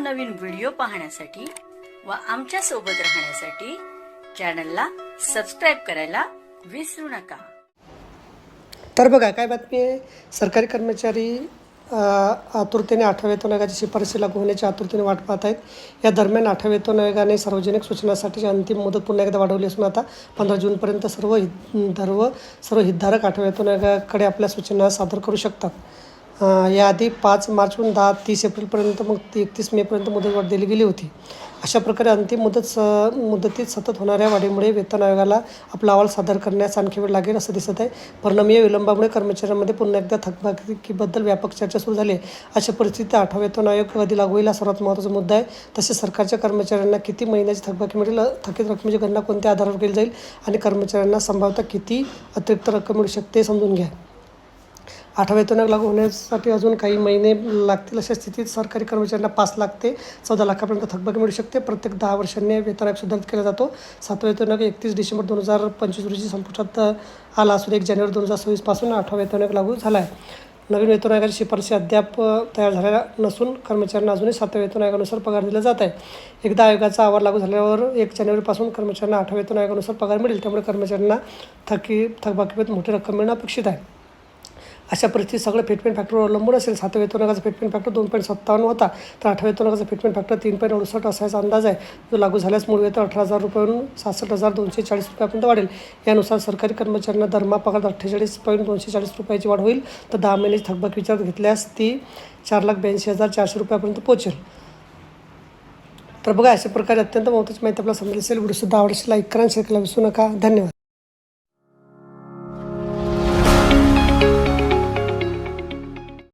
नवनवीन व्हिडिओ पाहण्यासाठी व आमच्या सोबत राहण्यासाठी चॅनलला सबस्क्राइब करायला विसरू नका। तर बघा काय बातमी आहे। सरकारी कर्मचारी आतुरतेने 8व्या वेतन आयोगाची शिफारशी लागू होण्याची आतुरतेने वाट पाहत आहेत। या दरम्यान 8व्या वेतन आयोगाने सार्वजनिक सूचनासाठीची अंतिम मुदत पुन्हा एकदा वाढवली असून आता 15 जूनपर्यंत सर्व हितधारक 8व्या वेतन आयोगाकडे आपल्या सूचना सादर करू शकतात। याआधी 5 मार्चहून 30 एप्रिलपर्यंत मग 31 मेपर्यंत मुदतवाढ दिली गेली होती। अशा प्रकारे अंतिम मुदतीत सतत होणाऱ्या वाढीमुळे वेतन आयोगाला आपला अहवाल सादर करण्यास आणखी वेळ लागेल असं दिसत आहे। परिणामी या विलंबामुळे कर्मचाऱ्यांमध्ये पुन्हा एकदा थकबाकीबद्दल व्यापक चर्चा सुरू झाली आहे। अशा परिस्थितीत 8वा वेतन आयोग कधी लागू होईल हा सर्वात महत्त्वाचा मुद्दा आहे। तसेच सरकारच्या कर्मचाऱ्यांना किती महिन्याची थकबाकी मिळेल, थकीत रकमेची गणना कोणत्या आधारावर केली जाईल आणि कर्मचाऱ्यांना संभाव्यतः किती अतिरिक्त रक्कम मिळू शकते हे समजून घ्या। 8वा वेतन आयोग लागू होण्यासाठी अजून काही महिने लागतील। अशा स्थितीत सरकारी कर्मचाऱ्यांना 5 लाख ते 14 लाखापर्यंत थकबाकी मिळू शकते। प्रत्येक 10 वर्षांनी वेतन आयोग सुधारित केला जातो। 7वा वेतन आयोग 31 डिसेंबर 2025 रोजी संपुष्टात आला असून 1 जानेवारी 2026 पासून 8वा वेतन आयोग लागू झाला आहे। नवीन वेतन आयोगाची शिफारशी अद्याप तयार झालेल्या नसून कर्मचाऱ्यांना अजूनही 7व्या वेतन आयोगानुसार पगार दिला जात आहे। एकदा आयोगाचा अहवाल लागू झाल्यावर 1 जानेवारीपासून कर्मचाऱ्यांना 8व्या वेतन आयोगानुसार पगार मिळेल। त्यामुळे कर्मचाऱ्यांना थकबाकीत मोठी रक्कम मिळणं अपेक्षित आहे। अशा परिस्थितीत सगळं फिटमेंट फॅक्टरवर अवलंबून असेल। 7व्या वेतन आयोगाचा फिटमेंट फॅक्टर 2.57 होता, तर 8व्या वेतन आयोगाचा फिटमेंट फॅक्टर 3.68 असायचा अंदाज आहे, जो लागू झाल्यास मूळ वेतन 18,000 रुपयांवरून 66,240 रुपयापर्यंत वाढेल। यानुसार सरकारी कर्मचाऱ्यांना दरमहा पगार 48.240 रुपयाची वाढ होईल, तर 10 महिन्याची थकबाकी विचारात घेतल्यास ती 4,82,400 रुपयापर्यंत पोहोचेल। तर बघा, अशा प्रकारे अत्यंत महत्त्वाची माहिती आपल्याला समजली असेल। व्हिडिओ सुद्धा आवडल्यास लाईक करा, शेअर करायला विसरू नका। धन्यवाद।